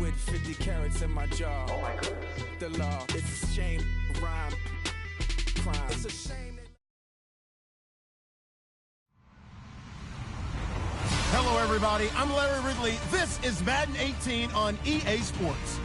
with 50 carats in my jaw. Oh my goodness. The law, it's a shame, rhyme, crime. It's a shame. Hello, everybody. I'm Larry Ridley. This is Madden 18 on EA Sports.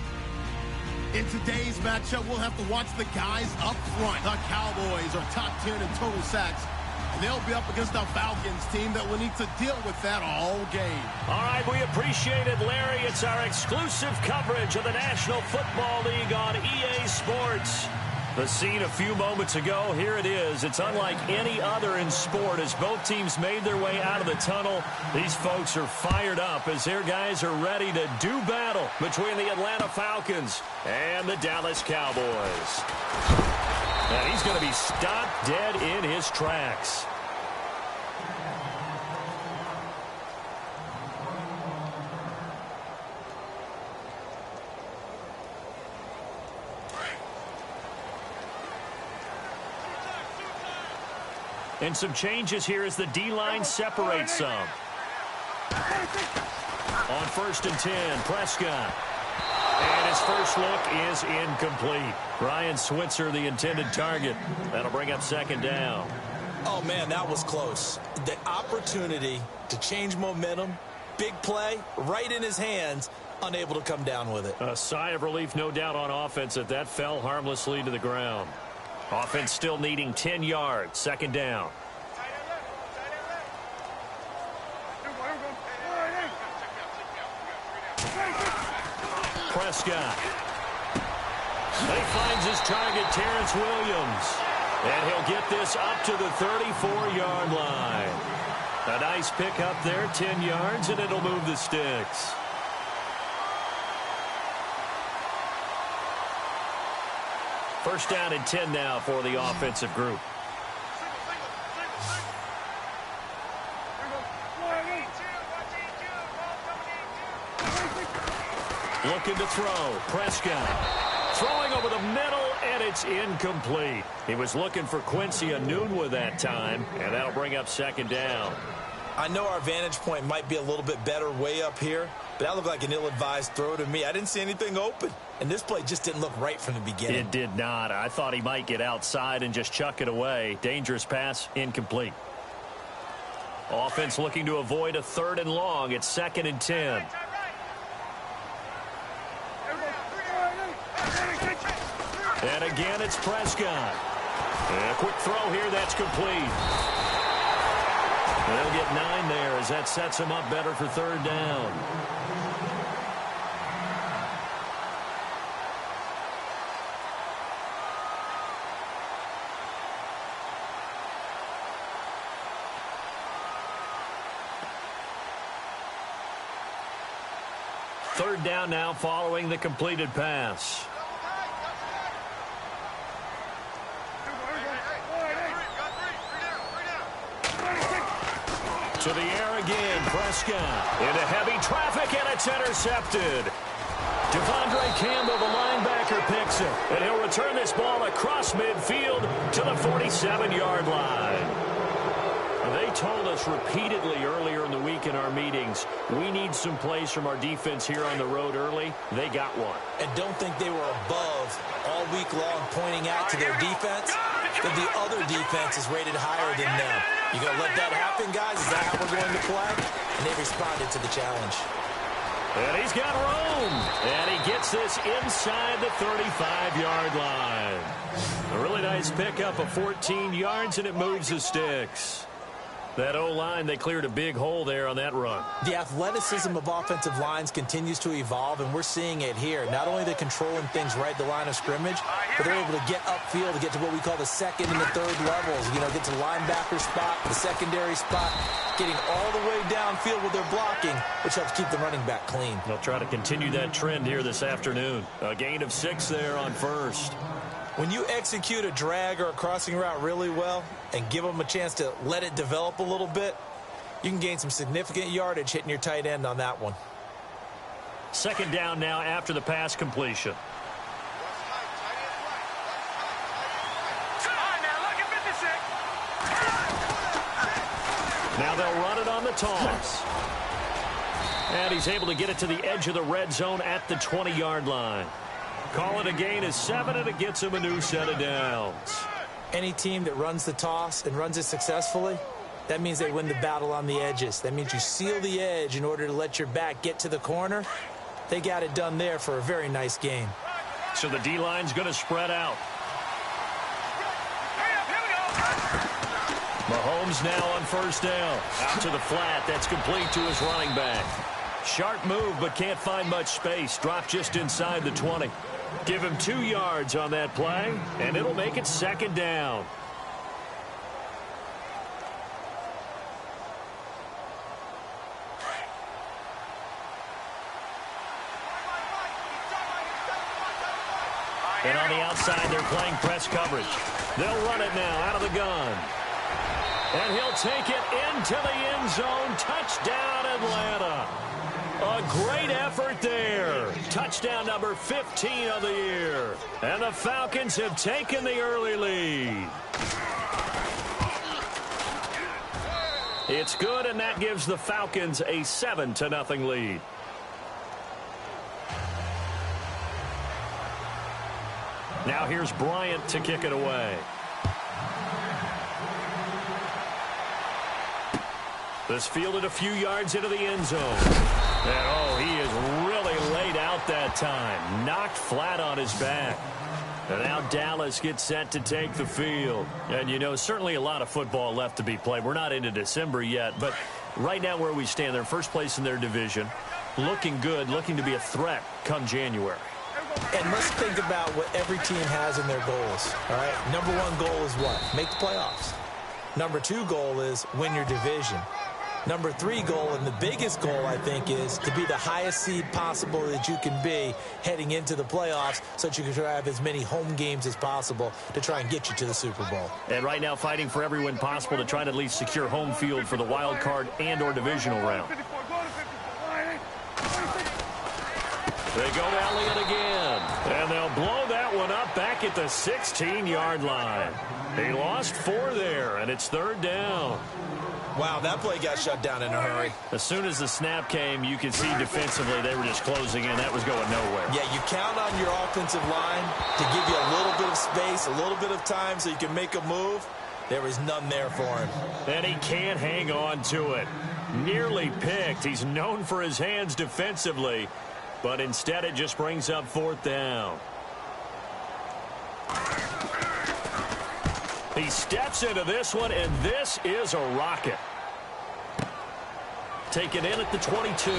In today's matchup, we'll have to watch the guys up front. The Cowboys are top 10 in total sacks, and they'll be up against a Falcons team that will need to deal with that all game. All right, we appreciate it, Larry. It's our exclusive coverage of the National Football League on EA Sports. The scene a few moments ago, here it is. It's unlike any other in sport as both teams made their way out of the tunnel. These folks are fired up as their guys are ready to do battle between the Atlanta Falcons and the Dallas Cowboys. And he's going to be stopped dead in his tracks. And some changes here as the D-line separates some. On 1st and 10, Prescott. And his first look is incomplete. Ryan Switzer, the intended target. That'll bring up 2nd down. Oh, man, that was close. The opportunity to change momentum, big play, right in his hands, unable to come down with it. A sigh of relief, no doubt, on offense that fell harmlessly to the ground. Offense still needing 10 yards. 2nd down. Prescott. He finds his target, Terrence Williams. And he'll get this up to the 34-yard line. A nice pickup there, 10 yards, and it'll move the sticks. First down and 10 now for the offensive group. Looking to throw. Prescott. Throwing over the middle, and it's incomplete. He was looking for Quincy Enunwa that time, and that'll bring up 2nd down. I know our vantage point might be a little bit better way up here, but that looked like an ill-advised throw to me. I didn't see anything open, and this play just didn't look right from the beginning. It did not. I thought he might get outside and just chuck it away. Dangerous pass, incomplete. Offense looking to avoid a 3rd and long. It's 2nd and 10. And again, it's Prescott. And a quick throw here, that's complete. They'll get 9 there as that sets them up better for 3rd down. Third down now following the completed pass. To the air again, Prescott. Into heavy traffic, and it's intercepted. Devondre Campbell, the linebacker, picks it. And he'll return this ball across midfield to the 47-yard line. They told us repeatedly earlier in the week in our meetings, we need some plays from our defense here on the road early. They got one. And don't think they were above all week long pointing out to their defense that the other defense is rated higher than them. You going to let that happen, guys? Is that how we're going to play? And they responded to the challenge. And he's got room. And he gets this inside the 35-yard line. A really nice pickup of 14 yards, and it moves the sticks. That O-line, they cleared a big hole there on that run. The athleticism of offensive lines continues to evolve, and we're seeing it here. Not only they're controlling things right at the line of scrimmage, but they're able to get upfield to get to what we call the 2nd and the 3rd levels. You know, get to the linebacker spot, the secondary spot, getting all the way downfield with their blocking, which helps keep the running back clean. They'll try to continue that trend here this afternoon. A gain of 6 there on 1st. When you execute a drag or a crossing route really well and give them a chance to let it develop a little bit, you can gain some significant yardage hitting your tight end on that one. 2nd down now after the pass completion. Now they'll run it on the toss. And he's able to get it to the edge of the red zone at the 20-yard line. Call it a gain of 7, and it gets him a new set of downs. Any team that runs the toss and runs it successfully, that means they win the battle on the edges. That means you seal the edge in order to let your back get to the corner. They got it done there for a very nice game. So the D-line's going to spread out. Mahomes now on first down. Out to the flat. That's complete to his running back. Sharp move, but can't find much space. Drop just inside the 20. Give him 2 yards on that play, and it'll make it second down. And on the outside, they're playing press coverage. They'll run it now out of the gun. And he'll take it into the end zone. Touchdown, Atlanta. A great effort there. Touchdown number 15 of the year. And the Falcons have taken the early lead. It's good, and that gives the Falcons a 7-0 lead. Now here's Bryant to kick it away. This fielded a few yards into the end zone. And, oh, he is really laid out that time. Knocked flat on his back. And now Dallas gets set to take the field. And, you know, certainly a lot of football left to be played. We're not into December yet, but right now where we stand, they're first place in their division. Looking good, looking to be a threat come January. And let's think about what every team has in their goals, all right? Number 1 goal is what? Make the playoffs. Number 2 goal is win your division. Number 3 goal, and the biggest goal, I think, is to be the highest seed possible that you can be heading into the playoffs so that you can try to have as many home games as possible to try and get you to the Super Bowl. And right now fighting for every win possible to try to at least secure home field for the wild card and or divisional round. They go to Elliott again. And they'll blow that one up back at the 16-yard line. He lost 4 there, and it's third down. Wow, that play got shut down in a hurry. As soon as the snap came, you could see defensively they were just closing in. That was going nowhere. Yeah, you count on your offensive line to give you a little bit of space, a little bit of time so you can make a move. There was none there for him. And he can't hang on to it. Nearly picked. He's known for his hands defensively, but instead it just brings up fourth down. He steps into this one, and this is a rocket. Taken in at the 22.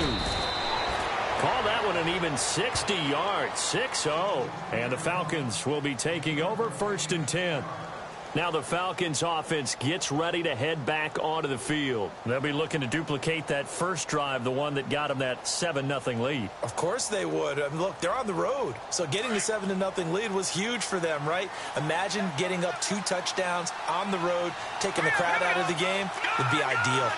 Call that one an even 60 yards, 6-0. And the Falcons will be taking over 1st and 10. Now the Falcons offense gets ready to head back onto the field. They'll be looking to duplicate that first drive, the one that got them that 7-0 lead. Of course they would. I mean, look, they're on the road. So getting the 7-0 lead was huge for them, right? Imagine getting up 2 touchdowns on the road, taking the crowd out of the game would be ideal.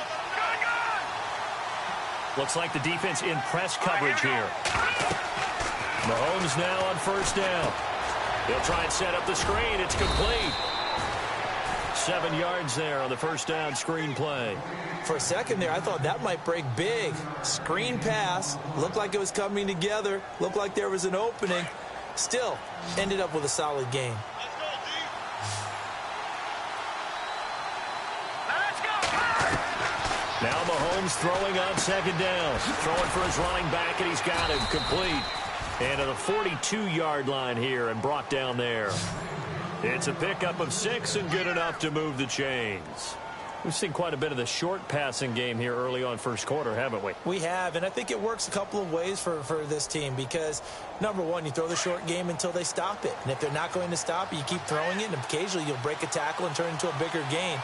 Looks like the defense in press coverage here. Mahomes now on first down. He'll try and set up the screen. It's complete. 7 yards there on the first down screen play. For a second there, I thought that might break big. Screen pass. Looked like it was coming together. Looked like there was an opening. Still, ended up with a solid game. Now Mahomes throwing on second down. Throwing for his running back, and he's got him complete. And to the 42-yard line here and brought down there. It's a pickup of 6 and good enough to move the chains. We've seen quite a bit of the short passing game here early on first quarter, haven't we? We have, and I think it works a couple of ways for this team because, number one, you throw the short game until they stop it. And if they're not going to stop it, you keep throwing it, and occasionally you'll break a tackle and turn it into a bigger gain.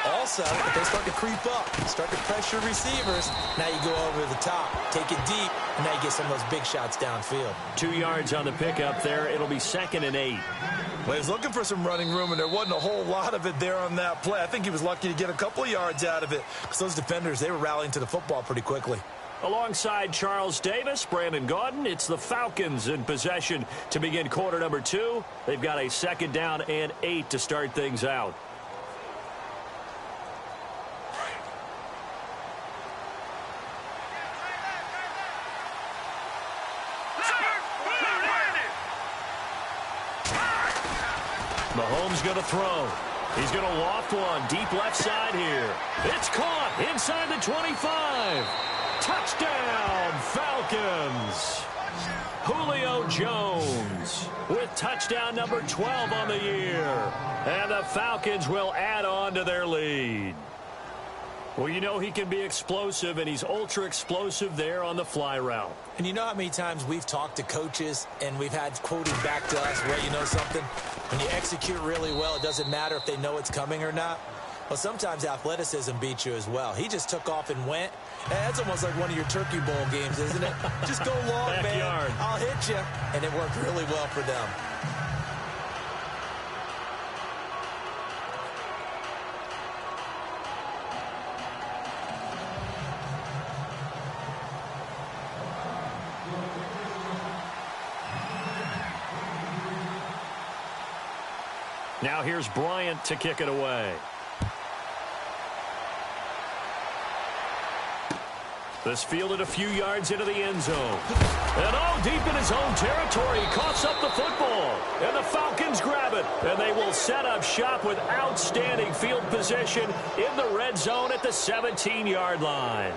Also, if they start to creep up, start to pressure receivers, now you go over the top, take it deep, and now you get some of those big shots downfield. 2 yards on the pickup there. It'll be 2nd and 8. Well, he was looking for some running room, and there wasn't a whole lot of it there on that play. I think he was lucky to get a couple of yards out of it because those defenders, they were rallying to the football pretty quickly. Alongside Charles Davis, Brandon Gaudin, it's the Falcons in possession to begin quarter number 2. They've got a 2nd down and 8 to start things out. Mahomes going to throw. He's going to loft one deep left side here. It's caught inside the 25. Touchdown, Falcons. Julio Jones with touchdown number 12 on the year. And the Falcons will add on to their lead. Well, you know he can be explosive, and he's ultra explosive there on the fly route. And you know how many times we've talked to coaches and we've had quoted back to us, well, you know something? When you execute really well, it doesn't matter if they know it's coming or not. Well, sometimes athleticism beats you as well. He just took off and went. That's almost like one of your Turkey Bowl games, isn't it? Just go long, man. I'll hit you. And it worked really well for them. Now here's Bryant to kick it away. This fielded a few yards into the end zone. And deep in his own territory, he coughs up the football. And the Falcons grab it. And they will set up shop with outstanding field position in the red zone at the 17-yard line.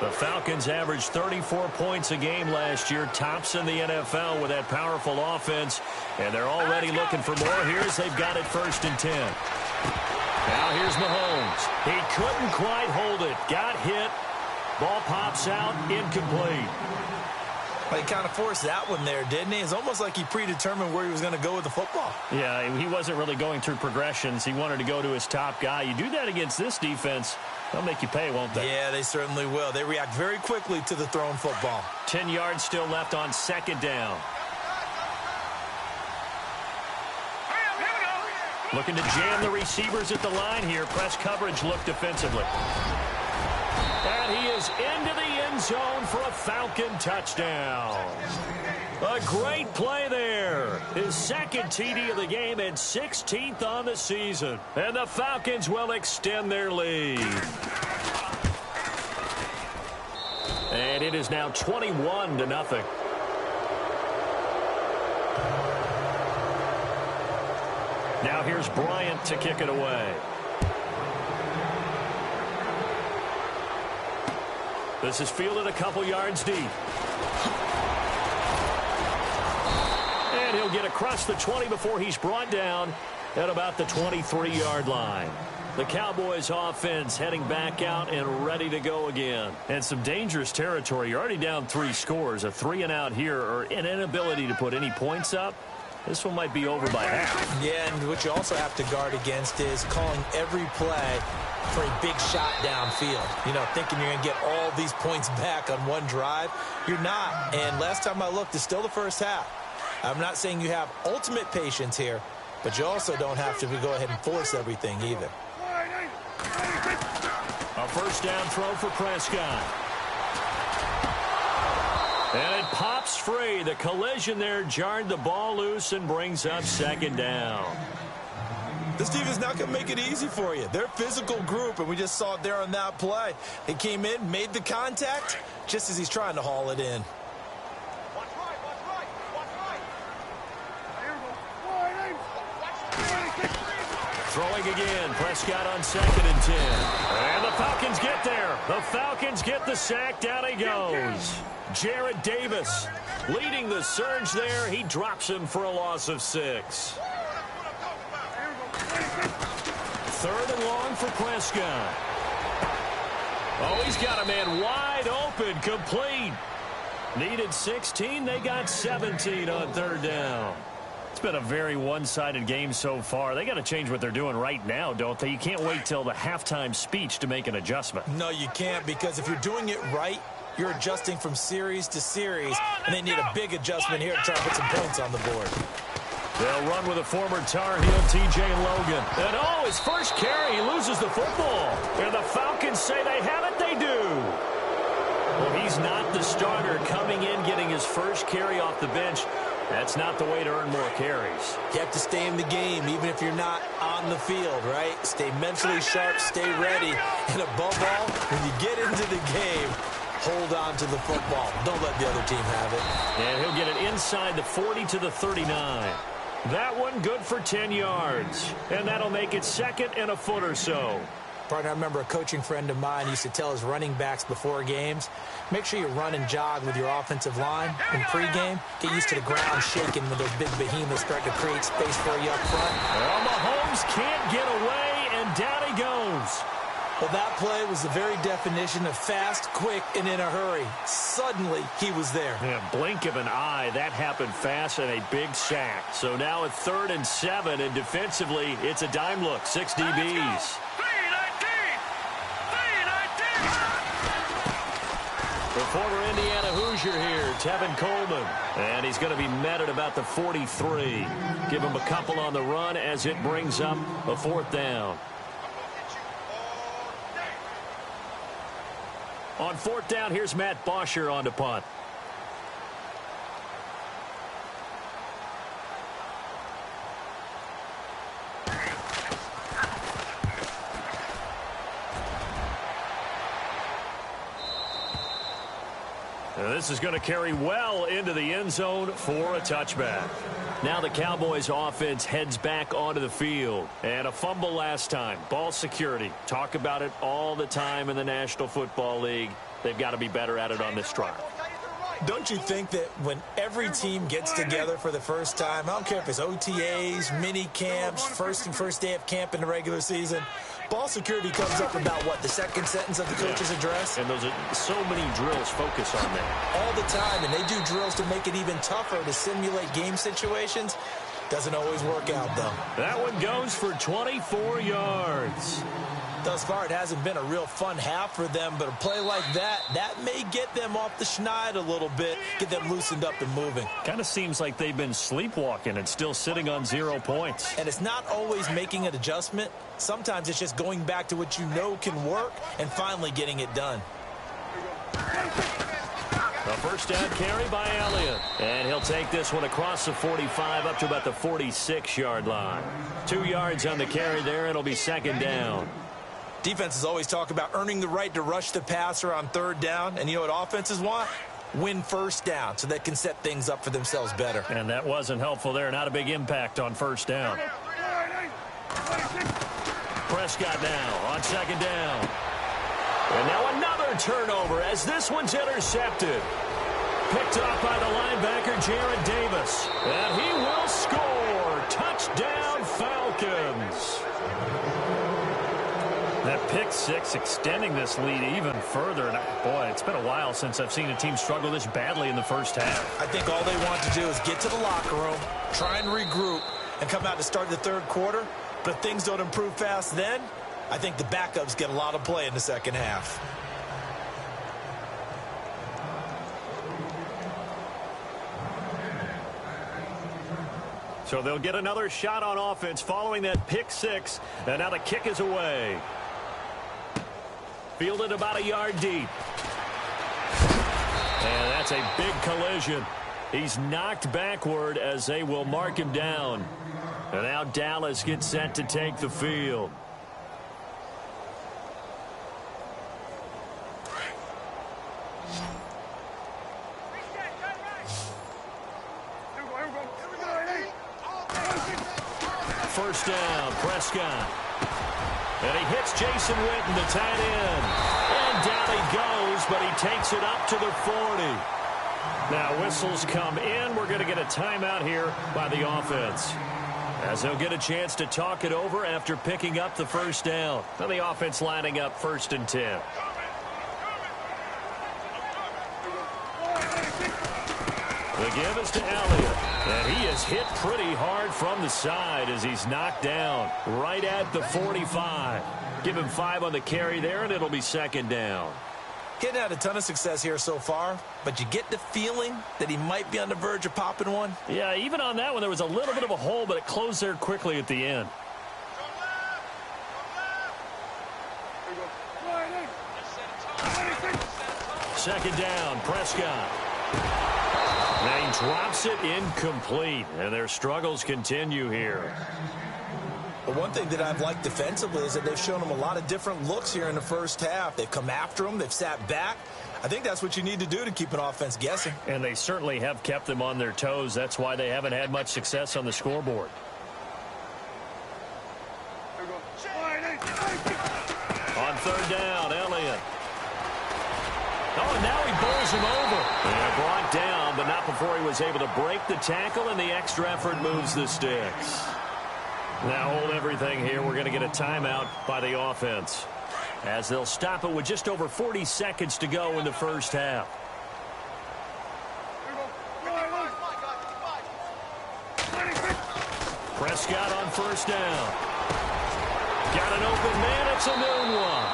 The Falcons averaged 34 points a game last year, tops in the NFL with that powerful offense. And they're already looking for more. Here's they've got it 1st and 10. Now here's Mahomes. He couldn't quite hold it. Got hit. Ball pops out. Incomplete. Well, he kind of forced that one there, didn't he? It's almost like he predetermined where he was going to go with the football. Yeah, he wasn't really going through progressions. He wanted to go to his top guy. You do that against this defense, they'll make you pay, won't they? Yeah, they certainly will. They react very quickly to the thrown football. 10 yards still left on 2nd down. Looking to jam the receivers at the line here. Press coverage look defensively. And he is into the end zone for a Falcon touchdown. A great play there. His 2nd TD of the game and 16th on the season. And the Falcons will extend their lead. And it is now 21-0. Now here's Bryant to kick it away. This is fielded a couple yards deep. And he'll get across the 20 before he's brought down at about the 23-yard line. The Cowboys offense heading back out and ready to go again. And some dangerous territory. You're already down 3 scores. A 3-and-out here or an inability to put any points up. This one might be over by half. Yeah, and what you also have to guard against is calling every play for a big shot downfield. You know, thinking you're going to get all these points back on one drive. You're not. And last time I looked, it's still the first half. I'm not saying you have ultimate patience here, but you also don't have to go ahead and force everything either. A 1st down throw for Prescott. And it pops free. The collision there jarred the ball loose and brings up 2nd down. This team is not going to make it easy for you. They're a physical group, and we just saw it there on that play. They came in, made the contact, just as he's trying to haul it in. Throwing again. Prescott on 2nd and 10. And the Falcons get there. The Falcons get the sack. Down he goes. Jared Davis leading the surge there. He drops him for a loss of 6. 3rd and long for Prescott. Oh, he's got a man wide open. Complete. Needed 16. They got 17 on 3rd down. It's been a very one-sided game so far. They got to change what they're doing right now, don't they? You can't wait till the halftime speech to make an adjustment. No, you can't, because if you're doing it right, you're adjusting from series to series, and they need a big adjustment here to try to put some points on the board. They'll run with a former Tar Heel, T.J. Logan. And, his first carry, he loses the football. And the Falcons say they have it, they do. Well, he's not the starter coming in, getting his first carry off the bench. That's not the way to earn more carries. You have to stay in the game, even if you're not on the field, right? Stay mentally sharp, stay ready. And above all, when you get into the game, hold on to the football. Don't let the other team have it. And he'll get it inside the 40 to the 39. That one good for 10 yards. And that'll make it 2nd and a foot or so. Partner, I remember a coaching friend of mine used to tell his running backs before games, make sure you run and jog with your offensive line in pregame. Get used to the ground shaking when those big behemoths start to create space for you up front. Well, Mahomes can't get away, and down he goes. Well, that play was the very definition of fast, quick, and in a hurry. Suddenly, he was there. Yeah, blink of an eye, that happened fast and a big sack. So now it's 3rd and 7, and defensively, it's a dime look, 6 DBs. The former Indiana Hoosier here, Tevin Coleman. And he's going to be met at about the 43. Give him a couple on the run as it brings up a 4th down. On 4th down, here's Matt Bosher on to punt. And this is going to carry well into the end zone for a touchback. Now the Cowboys offense heads back onto the field. And a fumble last time. Ball security. Talk about it all the time in the National Football League. They've got to be better at it on this drive. Don't you think that when every team gets together for the first time, I don't care if it's OTAs, mini camps, first day of camp in the regular season, ball security comes up about, what, the second sentence of the coach's address? And those are so many drills focus on that. All the time, and they do drills to make it even tougher to simulate game situations. Doesn't always work out, though. That one goes for 24 yards. Thus far, it hasn't been a real fun half for them, but a play like that may get them off the schneid a little bit, get them loosened up and moving. Kind of seems like they've been sleepwalking and still sitting on 0 points. And it's not always making an adjustment. Sometimes it's just going back to what you know can work and finally getting it done. A first down carry by Elliott. And he'll take this one across the 45 up to about the 46-yard line. 2 yards on the carry there. It'll be 2nd down. Defenses always talk about earning the right to rush the passer on 3rd down. And you know what offenses want? Win 1st down so they can set things up for themselves better. And that wasn't helpful there. Not a big impact on 1st down. Prescott now on 2nd down. And now another turnover as this one's intercepted. Picked off by the linebacker, Jared Davis. And he will score. Touchdown, Falcons. That pick 6 extending this lead even further. And boy, it's been a while since I've seen a team struggle this badly in the first half. I think all they want to do is get to the locker room, try and regroup, and come out to start the 3rd quarter. But if things don't improve fast then, I think the backups get a lot of play in the 2nd half. So they'll get another shot on offense following that pick 6. And now the kick is away. Fielded about a yard deep. And that's a big collision. He's knocked backward as they will mark him down. And now Dallas gets set to take the field. First down, Prescott. And he hits Jason Witten, the tight end. And down he goes, but he takes it up to the 40. Now whistles come in. We're going to get a timeout here by the offense, as they'll get a chance to talk it over after picking up the first down. Now the offense lining up 1st and 10. The give is to Elliott. And he is hit pretty hard from the side as he's knocked down right at the 45. Give him 5 on the carry there, and it'll be 2nd down. He hadn't had a ton of success here so far, but you get the feeling that he might be on the verge of popping one. Yeah, even on that one, there was a little bit of a hole, but it closed there quickly at the end. Second down, Prescott. Now he drops it incomplete, and their struggles continue here. But one thing that I've liked defensively is that they've shown him a lot of different looks here in the first half. They've come after him. They've sat back. I think that's what you need to do to keep an offense guessing. And they certainly have kept them on their toes. That's why they haven't had much success on the scoreboard. On third down, Elliott. Oh, and now he bowls him over. And brought down, but not before he was able to break the tackle, and the extra effort moves the sticks. Now hold everything here. We're going to get a timeout by the offense, as they'll stop it with just over 40 seconds to go in the first half. Prescott on first down. Got an open man. It's a noon one.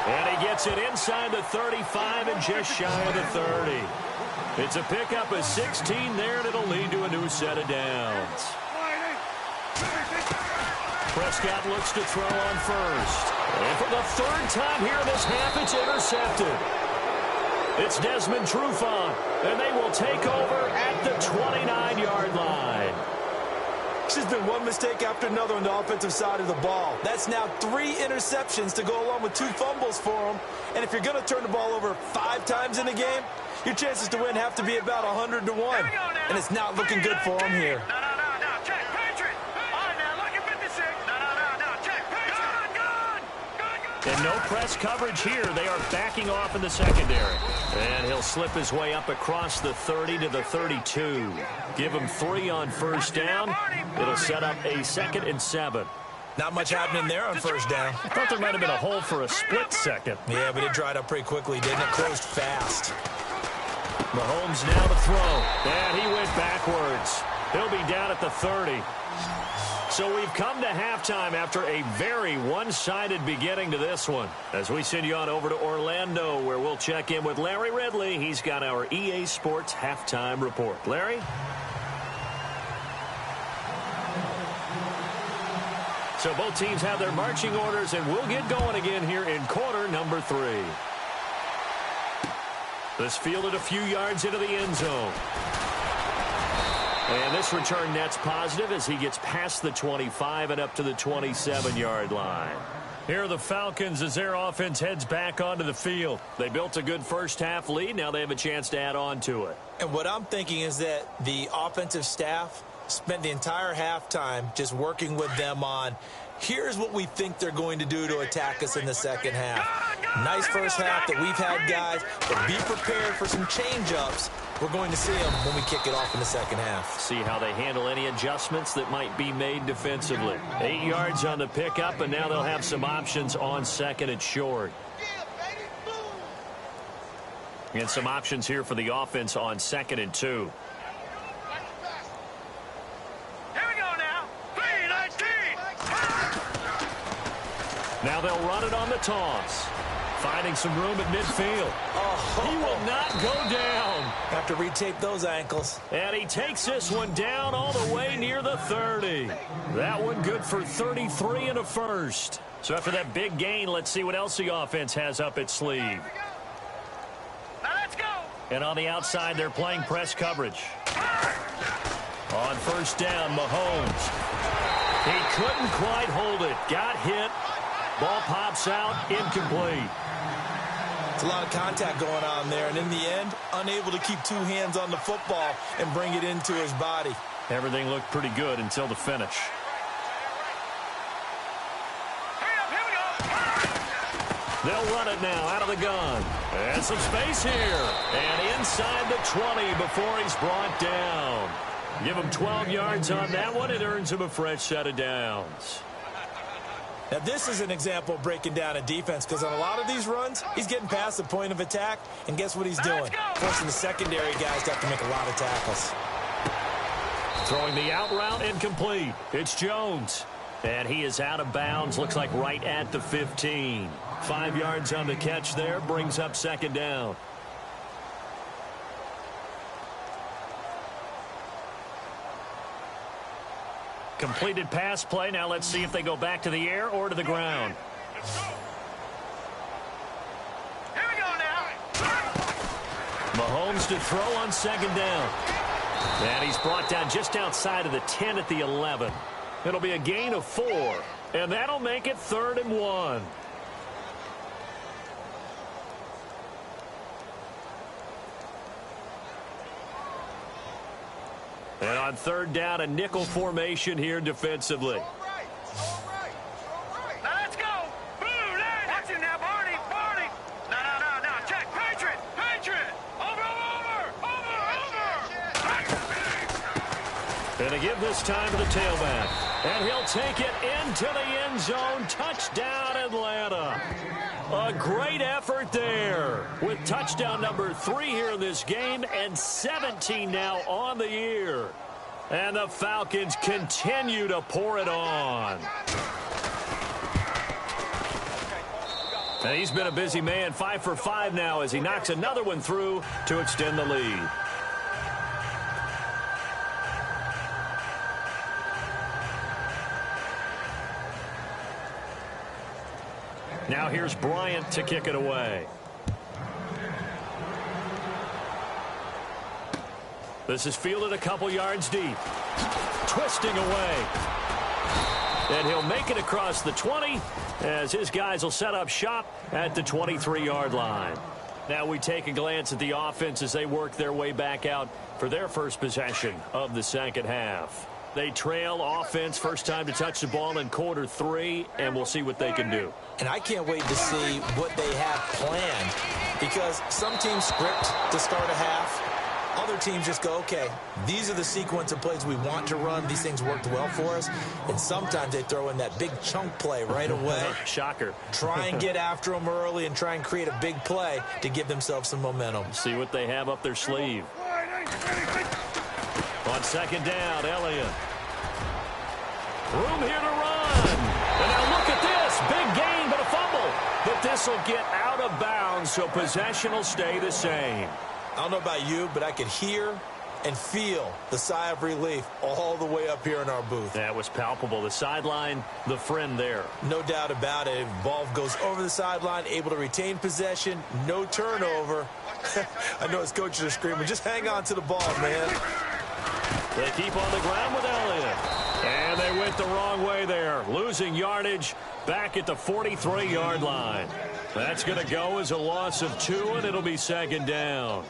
And he gets it inside the 35 and just shy of the 30. It's a pickup of 16 there, and it'll lead to a new set of downs. Prescott looks to throw on first. And for the third time here in this half, it's intercepted. It's Desmond Trufant, and they will take over at the 29-yard line. It's just been one mistake after another on the offensive side of the ball. That's now 3 interceptions to go along with 2 fumbles for him. And if you're going to turn the ball over 5 times in a game, your chances to win have to be about 100 to 1. And it's not looking good for him here. And no press coverage here. They are backing off in the secondary. And he'll slip his way up across the 30 to the 32. Give him 3 on first down. It'll set up a 2nd and 7. Not much happening there on first down. I thought there might have been a hole for a split second. Yeah, but it dried up pretty quickly, didn't it? Closed fast. Mahomes now to throw. And he went backwards. He'll be down at the 30. So we've come to halftime after a very one-sided beginning to this one, as we send you on over to Orlando, where we'll check in with Larry Ridley. He's got our EA Sports halftime report. Larry? So both teams have their marching orders, and we'll get going again here in quarter number 3. This fielded a few yards into the end zone. And this return net's positive as he gets past the 25 and up to the 27-yard line. Here are the Falcons as their offense heads back onto the field. They built a good first-half lead. Now they have a chance to add on to it. And what I'm thinking is that the offensive staff spent the entire halftime just working with them on, here's what we think they're going to do to attack us in the second half. Nice first half that we've had, guys, but be prepared for some change-ups. We're going to see them when we kick it off in the second half. See how they handle any adjustments that might be made defensively. 8 yards on the pickup, and now they'll have some options on 2nd and short. And some options here for the offense on 2nd and 2. Now they'll run it on the toss. Finding some room at midfield. Oh, he will not go down. Have to retape those ankles. And he takes this one down all the way near the 30. That one good for 33 and a first. So after that big gain, let's see what else the offense has up its sleeve. Now let's go. And on the outside, they're playing press coverage. On first down, Mahomes. He couldn't quite hold it. Got hit. Ball pops out, incomplete. It's a lot of contact going on there, and in the end, unable to keep 2 hands on the football and bring it into his body. Everything looked pretty good until the finish. They'll run it now out of the gun. And some space here. And inside the 20 before he's brought down. Give him 12 yards on that one. It earns him a fresh set of downs. Now, this is an example of breaking down a defense, because on a lot of these runs, he's getting past the point of attack, and guess what he's doing? Forcing the secondary guys to have to make a lot of tackles. Throwing the out route, incomplete. It's Jones. And he is out of bounds, looks like right at the 15. 5 yards on the catch there, brings up 2nd down. Completed pass play. Now let's see if they go back to the air or to the ground. Here we go now. Mahomes to throw on 2nd down. And he's brought down just outside of the 10 at the 11. It'll be a gain of 4. And that'll make it 3rd and 1. And on third down, a nickel formation here defensively. Now let's go. Boom, there. Watch him now, Barney. Barney. No. Check. Patriot. Over. And to give this time to the tailback. And he'll take it into the end zone. Touchdown, Atlanta. A great effort there with touchdown number 3 here in this game and 17 now on the year. And the Falcons continue to pour it on. And he's been a busy man, 5 for 5 now as he knocks another one through to extend the lead. Now here's Bryant to kick it away. This is fielded a couple yards deep. Twisting away. And he'll make it across the 20 as his guys will set up shop at the 23-yard line. Now we take a glance at the offense as they work their way back out for their first possession of the second half. They trail offense first time to touch the ball in quarter 3, and we'll see what they can do. And I can't wait to see what they have planned because some teams script to start a half. Other teams just go, okay, these are the sequence of plays we want to run. These things worked well for us. And sometimes they throw in that big chunk play right away. Shocker. Try and get after them early and try and create a big play to give themselves some momentum. See what they have up their sleeve. On second down, Elliott. Room here to run. And now look at this. Big gain, but a fumble. But this will get out of bounds, so possession will stay the same. I don't know about you, but I could hear and feel the sigh of relief all the way up here in our booth. That was palpable. The sideline, the friend there. No doubt about it. Ball goes over the sideline, able to retain possession, no turnover. I know his coaches are screaming, just hang on to the ball, man. They keep on the ground with Elliott. And they went the wrong way there. Losing yardage back at the 43-yard line. That's going to go as a loss of 2, and it'll be second down.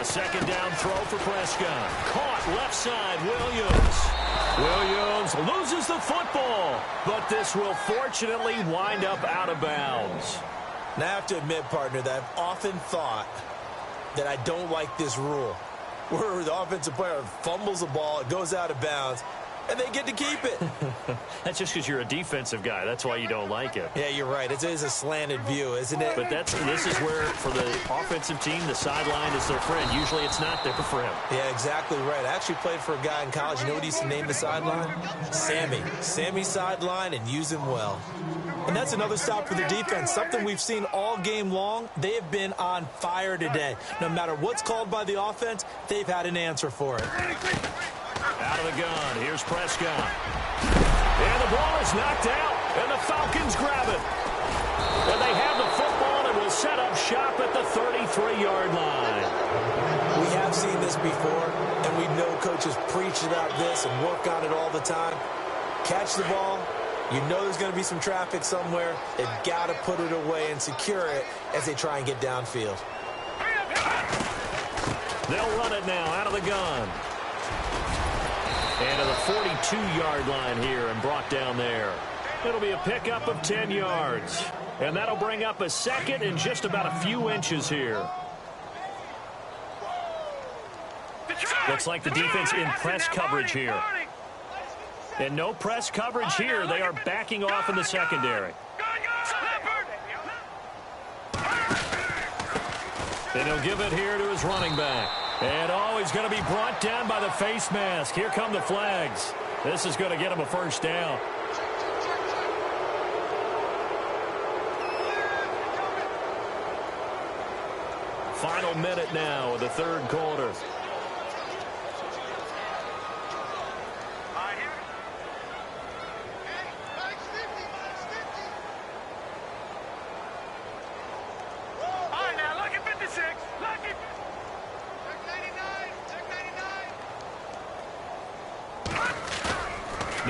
Second down throw for Prescott. Caught left side, Williams. Williams loses the football, but this will fortunately wind up out of bounds. Now, I have to admit, partner, that I've often thought that I don't like this rule, where the offensive player fumbles the ball, it goes out of bounds, and they get to keep it. That's just because you're a defensive guy. That's why you don't like it. Yeah, you're right. It is a slanted view, isn't it? But this is where, for the offensive team, the sideline is their friend. Usually it's not there for him. Yeah, exactly right. I actually played for a guy in college. You know what he used to name the sideline? Sammy. Sammy's sideline, and use him well. And that's another stop for the defense. Something we've seen all game long. They have been on fire today. No matter what's called by the offense, they've had an answer for it. Out of the gun, here's Prescott. And the ball is knocked out, and the Falcons grab it. And they have the football and will set up shop at the 33-yard line. We have seen this before, and we know coaches preach about this and work on it all the time. Catch the ball. You know there's going to be some traffic somewhere. They've got to put it away and secure it as they try and get downfield. They'll run it now out of the gun. And to the 42-yard line here and brought down there. It'll be a pickup of 10 yards. And that'll bring up a second in just about a few inches here. Looks like the defense in press coverage here. And no press coverage here. They are backing off in the secondary. And he'll give it here to his running back. And he's going to be brought down by the face mask. Here come the flags. This is going to get him a first down. Final minute now of the third quarter.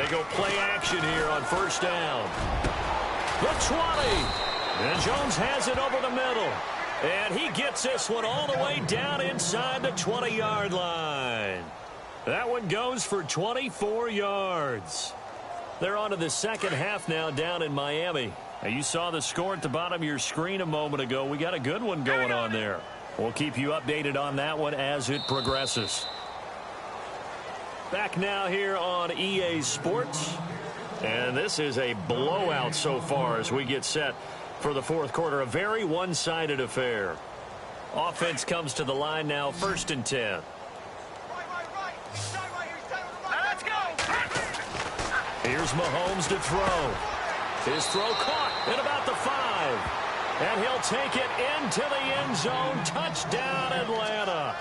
They go play action here on first down. The 20. And Jones has it over the middle. And he gets this one all the way down inside the 20-yard line. That one goes for 24 yards. They're on to the second half now down in Miami. Now, you saw the score at the bottom of your screen a moment ago. We got a good one going on there. We'll keep you updated on that one as it progresses. Back now here on EA Sports. And this is a blowout so far as we get set for the fourth quarter. A very one-sided affair. Offense comes to the line now, 1st and 10. Let's go. Here's Mahomes to throw. His throw caught at about the 5. And he'll take it into the end zone. Touchdown, Atlanta.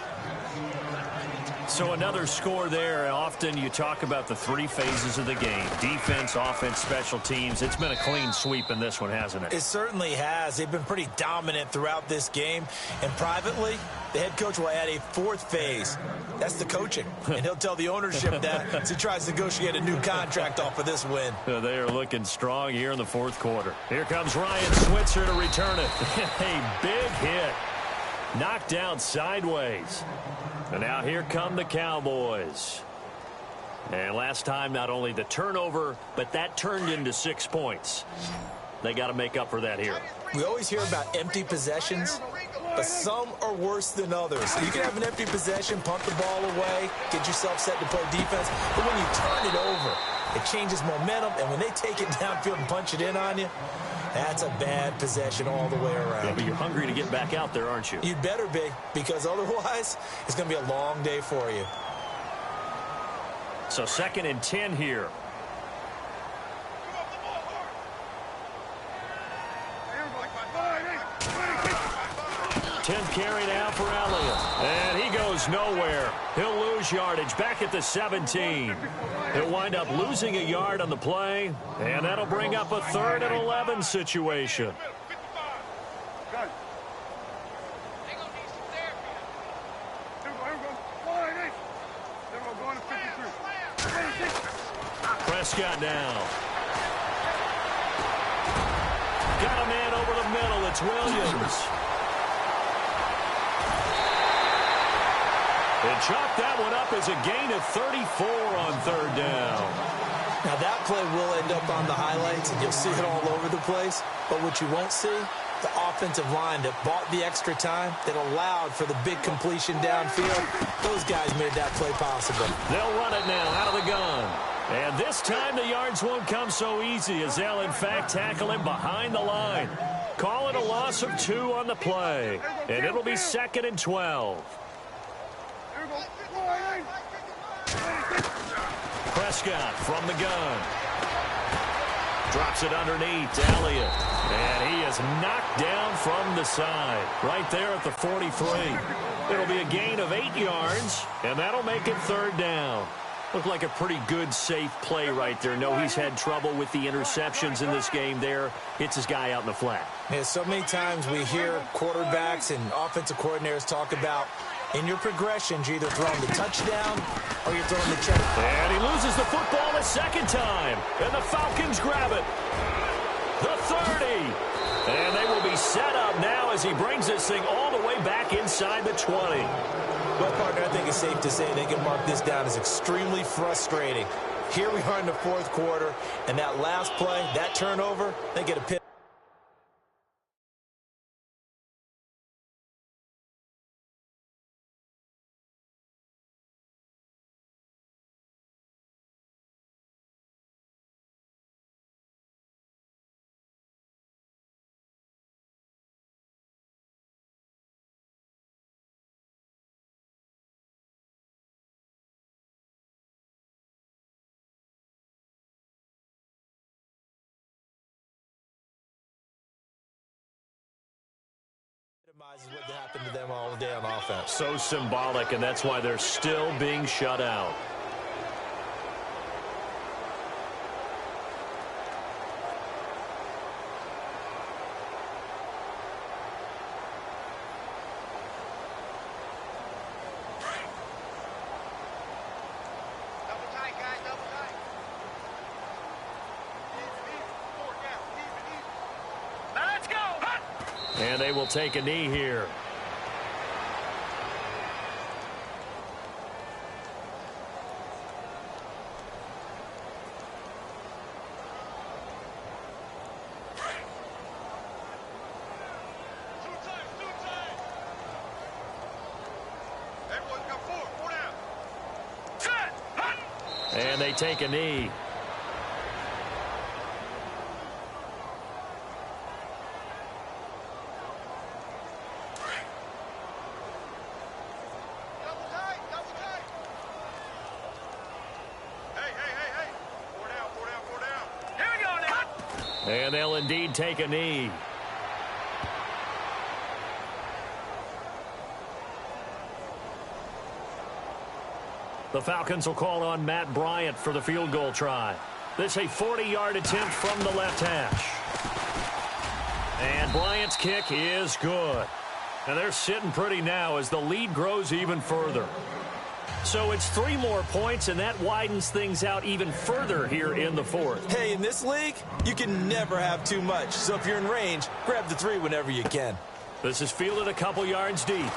So another score there. Often you talk about the 3 phases of the game. Defense, offense, special teams. It's been a clean sweep in this one, hasn't it? It certainly has. They've been pretty dominant throughout this game. And privately, the head coach will add a 4th phase. That's the coaching. And he'll tell the ownership that as he tries to negotiate a new contract off of this win. They are looking strong here in the fourth quarter. Here comes Ryan Switzer to return it. A big hit. Knocked down sideways. And now here come the Cowboys. And last time, not only the turnover, but that turned into 6 points. They got to make up for that here. We always hear about empty possessions, but some are worse than others. You can have an empty possession, punt the ball away, get yourself set to play defense, but when you turn it over, it changes momentum, and when they take it downfield and punch it in on you, that's a bad possession all the way around. Yeah, but you're hungry to get back out there, aren't you? You'd better be, because otherwise it's going to be a long day for you. So 2nd and 10 here. 10th carry now for Elliott. And he goes nowhere. He'll lose yardage back at the 17. He'll wind up losing a yard on the play, and that'll bring up a 3rd and 11 situation. Prescott now. Got a man over the middle. It's Williams. And chalk that one up as a gain of 34 on 3rd down. Now that play will end up on the highlights, and you'll see it all over the place. But what you won't see, the offensive line that bought the extra time, that allowed for the big completion downfield. Those guys made that play possible. They'll run it now out of the gun. And this time the yards won't come so easy as they'll, in fact, tackle him behind the line. Call it a loss of 2 on the play. And it'll be 2nd and 12. Prescott from the gun. Drops it underneath to Elliott. And he is knocked down from the side. Right there at the 43. It'll be a gain of 8 yards, and that'll make it 3rd down. Looked like a pretty good, safe play right there. No, he's had trouble with the interceptions in this game there. Hits his guy out in the flat. Yeah, so many times we hear quarterbacks and offensive coordinators talk about in your progressions, you're either throwing the touchdown or you're throwing the check. And he loses the football a 2nd time. And the Falcons grab it. The 30. And they will be set up now as he brings this thing all the way back inside the 20. Well, partner, I think it's safe to say they can mark this down as extremely frustrating. Here we are in the 4th quarter, and that last play, that turnover, they get a pick. Minimizes what happened to them all day on offense. So symbolic, and that's why they're still being shut out. Double tight, guys, double tight. And they will take a knee here. And they take a knee. And they'll indeed take a knee. The Falcons will call on Matt Bryant for the field goal try. This is a 40-yard attempt from the left hash. And Bryant's kick is good. And they're sitting pretty now as the lead grows even further. So it's 3 more points, and that widens things out even further here in the fourth. Hey, in this league, you can never have too much. So if you're in range, grab the 3 whenever you can. This is fielded a couple yards deep.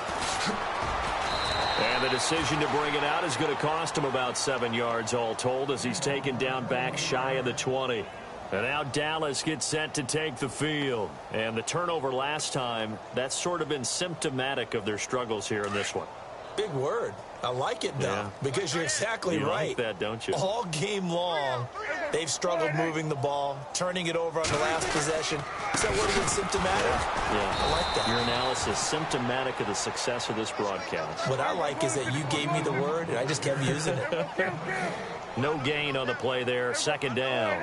And the decision to bring it out is going to cost him about 7 yards all told as he's taken down back shy of the 20. And now Dallas gets set to take the field. And the turnover last time, that's sort of been symptomatic of their struggles here in this one. Big word. I like it, though, because you're exactly right. You like that, don't you? All game long, they've struggled moving the ball, turning it over on the last possession. Is that word symptomatic? Yeah. I like that. Your analysis symptomatic of the success of this broadcast. What I like is that you gave me the word, and I just kept using it. No gain on the play there. Second down.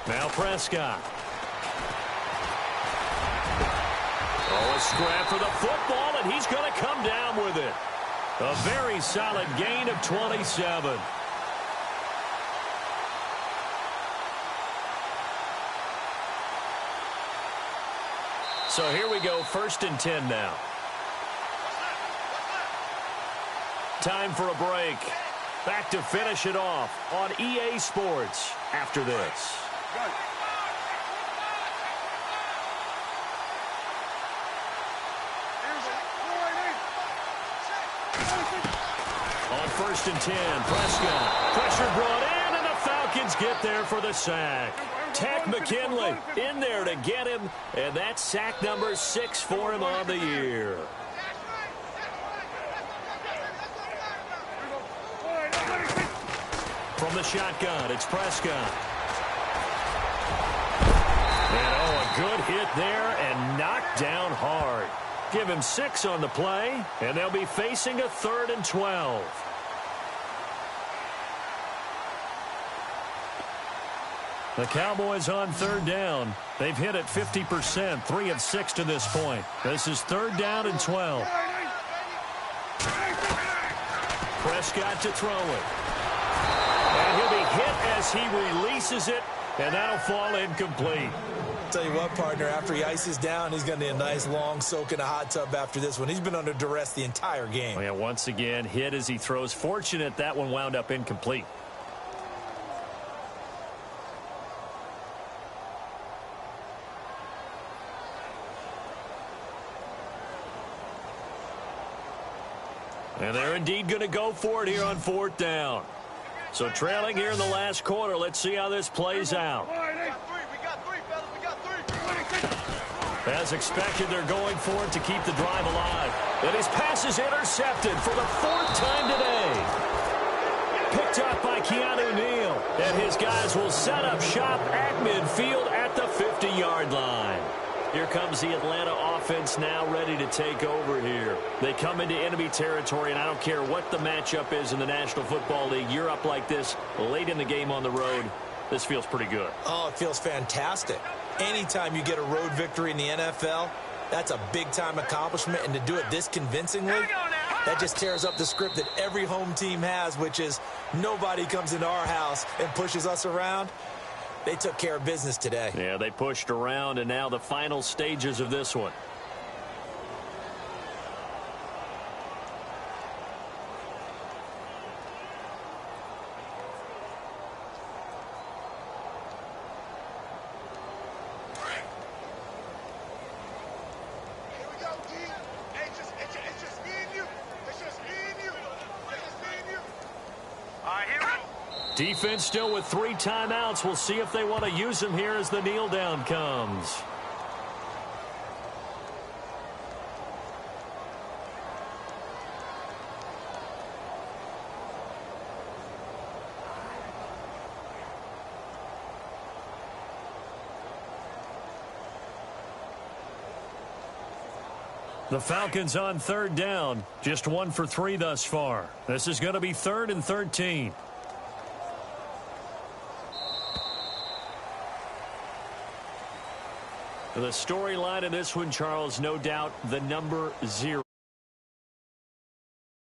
Now Prescott. Oh, a scrap for the football, and he's going to come down with it. A very solid gain of 27. So here we go, 1st and 10 now. Time for a break. Back to finish it off on EA Sports after this. On 1st and 10, Prescott. Pressure brought in, and the Falcons get there for the sack. Tech McKinley in there to get him, and that's sack number 6 for him on the year. From the shotgun, it's Prescott. And oh, a good hit there and knocked down hard. Give him 6 on the play, and they'll be facing a 3rd and 12. The Cowboys on 3rd down. They've hit it 50%, 3 of 6 to this point. This is 3rd down and 12. Prescott to throw it. And he'll be hit as he releases it, and that'll fall incomplete. Tell you what, partner, after he ices down, he's going to need a nice long soak in a hot tub after this one. He's been under duress the entire game. Oh, yeah, once again, hit as he throws. Fortunate that one wound up incomplete. And they're indeed going to go for it here on 4th down. So trailing here in the last quarter, let's see how this plays out. As expected, they're going for it to keep the drive alive. And his pass is intercepted for the 4th time today. Picked up by Keanu Neal. And his guys will set up shop at midfield at the 50-yard line. Here comes the Atlanta offense now ready to take over here. They come into enemy territory, and I don't care what the matchup is in the National Football League. You're up like this late in the game on the road. This feels pretty good. Oh, it feels fantastic. Anytime you get a road victory in the NFL, that's a big-time accomplishment, and to do it this convincingly, that just tears up the script that every home team has, which is nobody comes into our house and pushes us around. They took care of business today. Yeah, they pushed around, and now the final stages of this one. Defense still with 3 timeouts. We'll see if they want to use them here as the kneel down comes. The Falcons on 3rd down. Just 1 for 3 thus far. This is going to be 3rd and 13. The storyline in this one, Charles, no doubt the number 0.